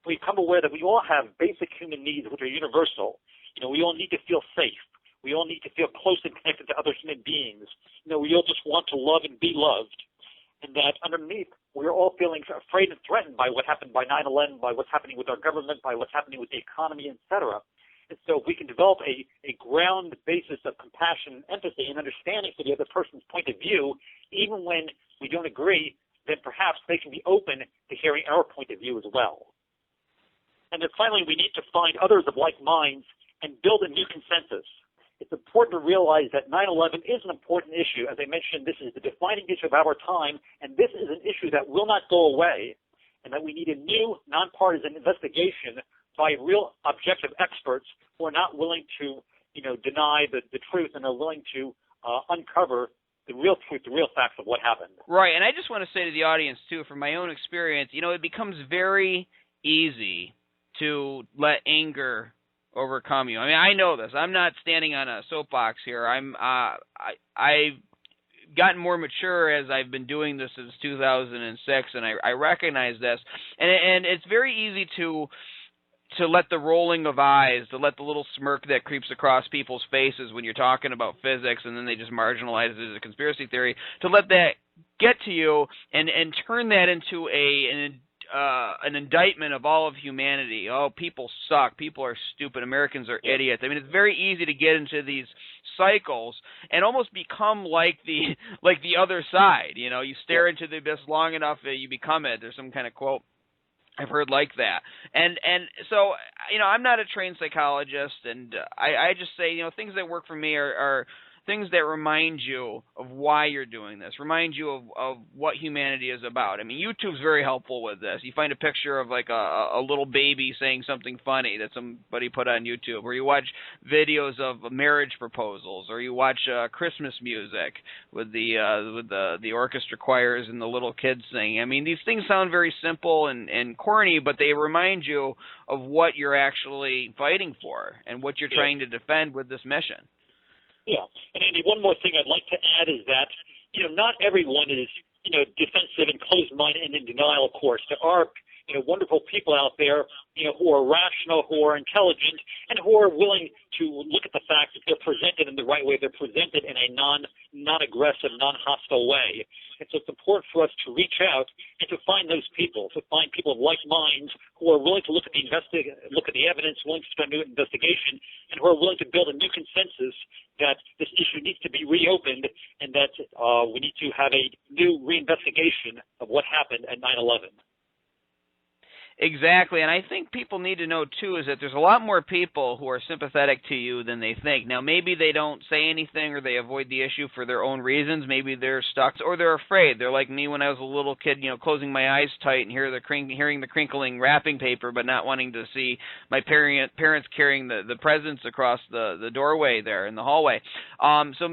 We become aware that we all have basic human needs which are universal. We all need to feel safe. We all need to feel close and connected to other human beings. We all just want to love and be loved. And that underneath, we're all feeling afraid and threatened by what happened by 9/11, by what's happening with our government, by what's happening with the economy, etc. And so if we can develop a ground basis of compassion and empathy and understanding for the other person's point of view, even when we don't agree, then perhaps they can be open to hearing our point of view as well. And then finally, we need to find others of like minds and build a new consensus. It's important to realize that 9/11 is an important issue. As I mentioned, this is the defining issue of our time, and this is an issue that will not go away. and that we need a new nonpartisan investigation by real objective experts who are not willing to, deny the truth and are willing to uncover the real truth, the real facts of what happened. Right, and I just want to say to the audience, too, from my own experience, it becomes very easy to let anger overcome you. I mean, I know this. I'm not standing on a soapbox here. I've gotten more mature as I've been doing this since 2006, and I recognize this. And it's very easy to let the rolling of eyes, to let the little smirk that creeps across people's faces when you're talking about physics, and then they just marginalize it as a conspiracy theory, to let that get to you and turn that into an indictment of all of humanity. Oh, people suck. People are stupid. Americans are idiots. I mean, it's very easy to get into these cycles and almost become like the other side. You stare into the abyss long enough, you become it. There's some kind of quote I've heard like that. And so, I'm not a trained psychologist, and I just say, things that work for me are things that remind you of why you're doing this, remind you of what humanity is about. I mean, YouTube's very helpful with this. You find a picture of like a little baby saying something funny that somebody put on YouTube, or you watch videos of marriage proposals, or you watch Christmas music with the orchestra choirs and the little kids singing. I mean, these things sound very simple and corny, but they remind you of what you're actually fighting for and what you're trying to defend with this mission. Yeah, and Andy, one more thing I'd like to add is that, not everyone is, defensive and closed-minded and in denial, of course. There are, wonderful people out there, who are rational, who are intelligent, and who are willing to look at the facts if they're presented in the right way. They're presented in a non-aggressive, non-hostile way. And so it's important for us to reach out and to find those people, to find people of like minds who are willing to look at the evidence, willing to start a new investigation, and who are willing to build a new consensus that this issue needs to be reopened and that we need to have a new reinvestigation of what happened at 9/11. Exactly, and I think people need to know, too, is that there's a lot more people who are sympathetic to you than they think. Now, maybe they don't say anything or they avoid the issue for their own reasons. Maybe they're stuck or they're afraid. They're like me when I was a little kid, closing my eyes tight and hearing the crinkling wrapping paper, but not wanting to see my parents carrying the presents across the doorway there in the hallway. So,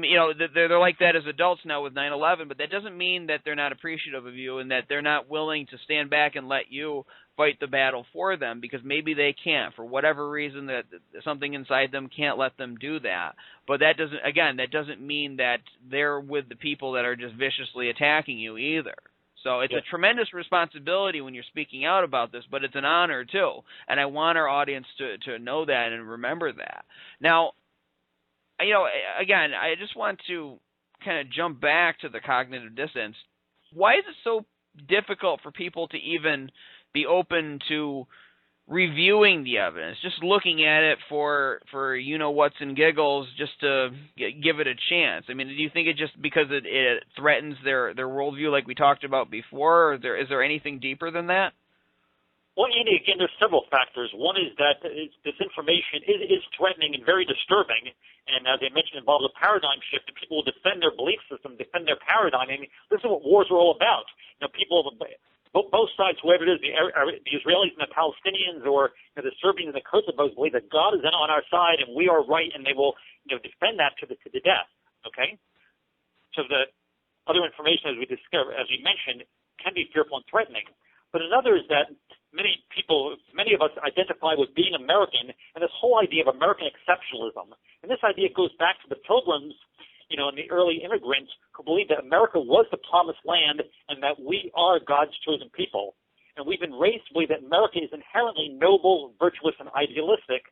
they're like that as adults now with 9/11, but that doesn't mean that they're not appreciative of you and that they're not willing to stand back and let you fight the battle for them, because maybe they can't, for whatever reason, that something inside them can't let them do that. But that doesn't mean that they're with the people that are just viciously attacking you either. So it's a tremendous responsibility when you're speaking out about this, but it's an honor too. And I want our audience to know that and remember that. Now, again, I just want to kind of jump back to the cognitive dissonance. Why is it so difficult for people to even be open to reviewing the evidence, just looking at it for whats and giggles, just to give it a chance? I mean, do you think it just because it threatens their worldview, like we talked about before, or is there anything deeper than that? Well, Andy, again, there's several factors. One is that this information is threatening and very disturbing, and as I mentioned, involves a paradigm shift. People will defend their belief system, defend their paradigm. I mean, this is what wars are all about. People, both sides, whoever it is, the Israelis and the Palestinians, or the Serbians and the Kosovos, believe that God is on our side and we are right, and they will defend that to the death. Okay, so the other information, as we mentioned, can be fearful and threatening. But another is that many of us identify with being American, and this whole idea of American exceptionalism. And this idea goes back to the Pilgrims, and the early immigrants who believed that America was the promised land and that we are God's chosen people. And we've been raised to believe that America is inherently noble, virtuous, and idealistic,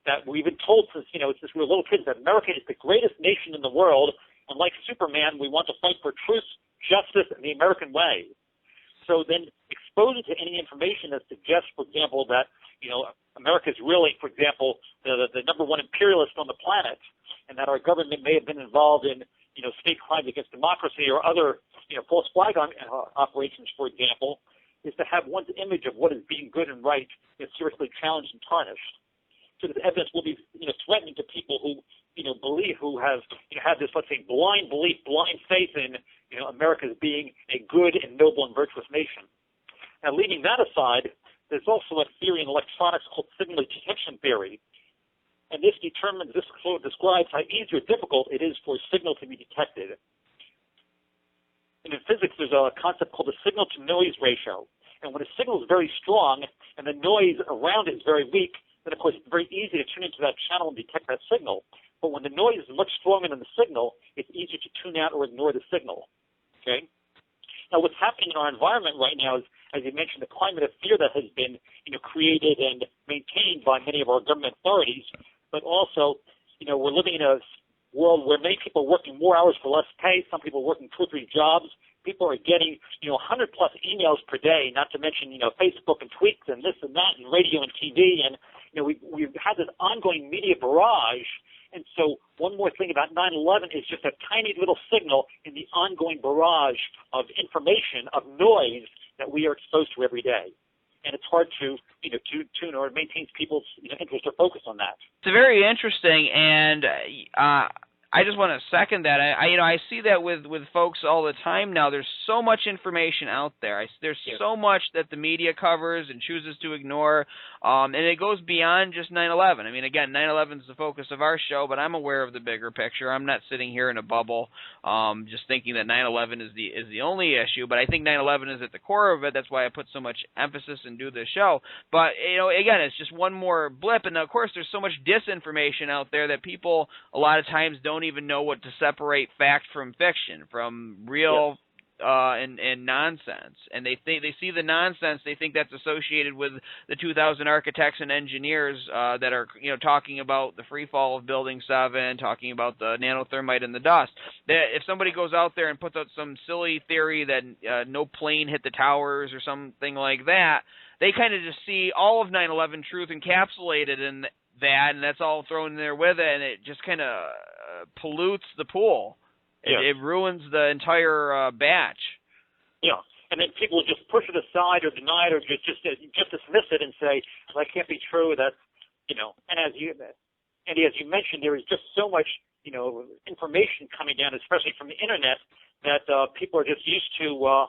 that we've been told since we were little kids that America is the greatest nation in the world, and like Superman, we want to fight for truth, justice, and the American way. So then exposure to any information that suggests, for example, that America is really, for example, the number one imperialist on the planet, and that our government may have been involved in state crimes against democracy or other false flag operations, for example, is to have one's image of what is being good and right seriously challenged and tarnished. So this evidence will be threatening to people who believe, who have had this, let's say, blind belief, blind faith in America as being a good and noble and virtuous nation. Now, leaving that aside, there's also a theory in electronics called signal detection theory. And this describes how easy or difficult it is for a signal to be detected. And in physics, there's a concept called the signal-to-noise ratio. And when a signal is very strong and the noise around it is very weak, then, of course, it's very easy to tune into that channel and detect that signal. But when the noise is much stronger than the signal, it's easier to tune out or ignore the signal. Okay? Now, what's happening in our environment right now is, as you mentioned, the climate of fear that has been, created and maintained by many of our government authorities. But also, we're living in a world where many people are working more hours for less pay. Some people are working 2 or 3 jobs. People are getting, 100+ emails per day, not to mention, Facebook and tweets and this and that and radio and TV. And, we've had this ongoing media barrage. And so one more thing about 9/11 is just a tiny little signal in the ongoing barrage of information, of noise that we are exposed to every day. And it's hard to, tune or it maintains people's interest or focus on that. It's very interesting, and I just want to second that. I see that with folks all the time now. There's so much information out there. There's so much that the media covers and chooses to ignore, and it goes beyond just 9/11. I mean, again, 9/11 is the focus of our show, but I'm aware of the bigger picture. I'm not sitting here in a bubble, just thinking that 9/11 is the only issue. But I think 9/11 is at the core of it. That's why I put so much emphasis and do this show. But again, it's just one more blip, and of course, there's so much disinformation out there that people a lot of times don't even know what to separate fact from fiction, from real and nonsense. And they see the nonsense. They think that's associated with the 2,000 architects and engineers that are talking about the free fall of Building 7, talking about the nanothermite in the dust. If somebody goes out there and puts out some silly theory that no plane hit the towers or something like that, they kind of just see all of 9/11 truth encapsulated in that, and that's all thrown in there with it, and it just kind of pollutes the pool. It ruins the entire batch. Yeah, and then people just push it aside or deny it or just dismiss it and say, well, that can't be true. That's, and as you mentioned, there is just so much, information coming down, especially from the internet, that people are just used to,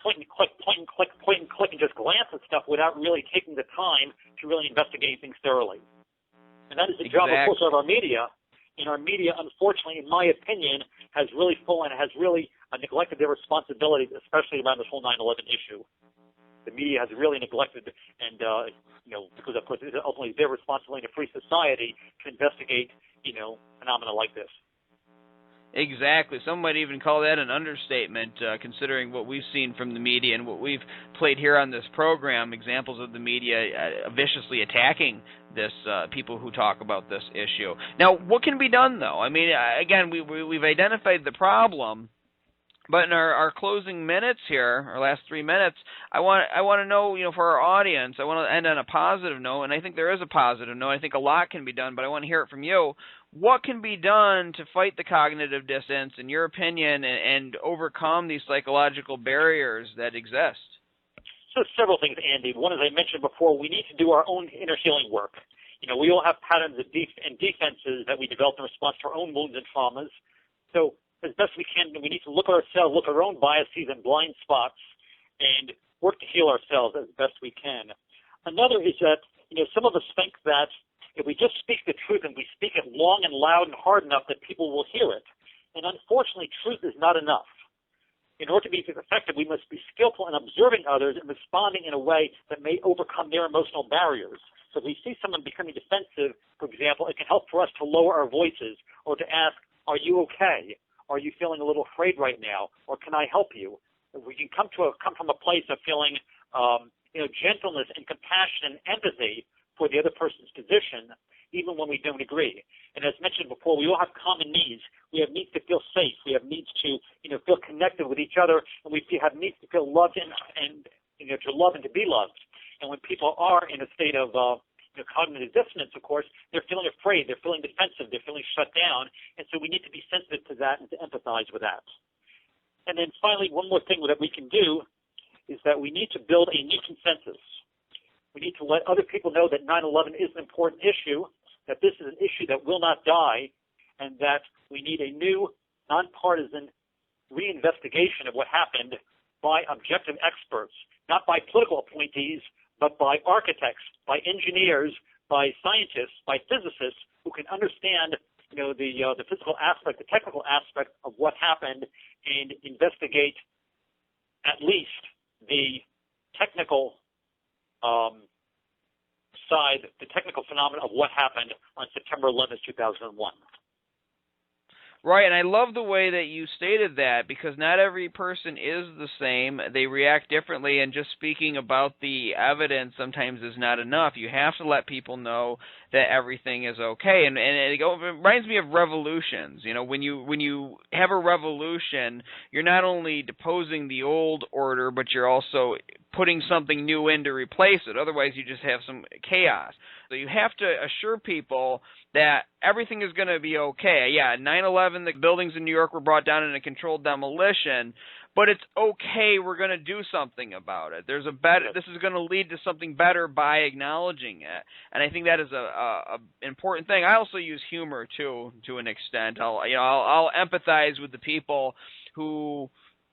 point and click, and just glance at stuff without really taking the time to really investigate things thoroughly. And that is the job, of course, of our media. And our media, unfortunately, in my opinion, has really neglected their responsibilities, especially around this whole 9/11 issue. The media has really neglected, and because of course it's ultimately their responsibility in a free society to investigate, phenomena like this. Exactly. Some might even call that an understatement, considering what we've seen from the media and what we've played here on this program, examples of the media viciously attacking this people who talk about this issue. Now, what can be done, though? I mean, again, we've identified the problem, but in our closing minutes here, our last 3 minutes, I want to know, for our audience, I want to end on a positive note, and I think there is a positive note. I think a lot can be done, but I want to hear it from you. What can be done to fight the cognitive dissonance, in your opinion, and overcome these psychological barriers that exist? So several things, Andy. One, as I mentioned before, we need to do our own inner healing work. We all have patterns and defenses that we develop in response to our own wounds and traumas. So as best we can, we need to look at ourselves, look at our own biases and blind spots, and work to heal ourselves as best we can. Another is that, some of us think that if we just speak the truth and we speak it long and loud and hard enough that people will hear it. And unfortunately, truth is not enough. In order to be effective, we must be skillful in observing others and responding in a way that may overcome their emotional barriers. So if we see someone becoming defensive, for example, it can help for us to lower our voices or to ask, are you okay? Are you feeling a little afraid right now? Or can I help you? If we can come from a place of feeling, gentleness and compassion and empathy for the other person's position, even when we don't agree. And as mentioned before, we all have common needs. We have needs to feel safe. We have needs to, feel connected with each other, and we have needs to feel loved and to love and to be loved. And when people are in a state of cognitive dissonance, of course, they're feeling afraid, they're feeling defensive, they're feeling shut down, and so we need to be sensitive to that and to empathize with that. And then finally, one more thing that we can do is that we need to build a new consensus. We need to let other people know that 9/11 is an important issue, that this is an issue that will not die, and that we need a new, nonpartisan reinvestigation of what happened by objective experts, not by political appointees, but by architects, by engineers, by scientists, by physicists who can understand, the physical aspect, the technical aspect of what happened, and investigate at least the technical side, the technical phenomenon of what happened on September 11th, 2001. Right, and I love the way that you stated that, because not every person is the same. They react differently, and just speaking about the evidence sometimes is not enough. You have to let people know that everything is okay. And it reminds me of revolutions. When you have a revolution, you're not only deposing the old order, but you're also putting something new in to replace it. Otherwise, you just have some chaos. So you have to assure people that everything is going to be okay. Yeah, 9/11, the buildings in New York were brought down in a controlled demolition, but it's okay. We're going to do something about it. There's a better. This is going to lead to something better by acknowledging it, and I think that is a important thing. I also use humor too, to an extent. I'll empathize with the people who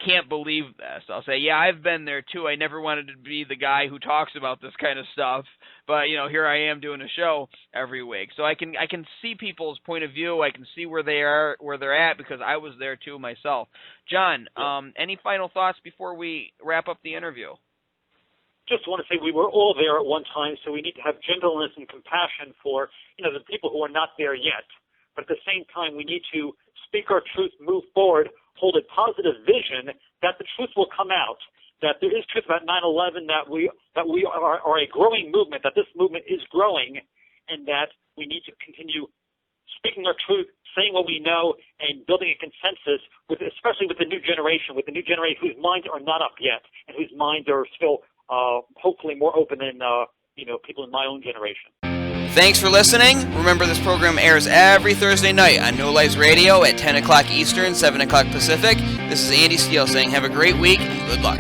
can't believe this. I'll say, yeah, I've been there too. I never wanted to be the guy who talks about this kind of stuff, but here I am doing a show every week. So I can see people's point of view. I can see where they're at, because I was there too myself. John, any final thoughts before we wrap up the interview? Just want to say we were all there at one time, so we need to have gentleness and compassion for the people who are not there yet. But at the same time, we need to speak our truth, move forward, hold a positive vision that the truth will come out, that there is truth about 9/11, that we are a growing movement, that this movement is growing, and that we need to continue speaking our truth, saying what we know, and building a consensus, especially with the new generation whose minds are not up yet, and whose minds are still hopefully more open than people in my own generation. Thanks for listening. Remember, this program airs every Thursday night on No Lies Radio at 10 o'clock Eastern, 7 o'clock Pacific. This is Andy Steele saying have a great week and good luck.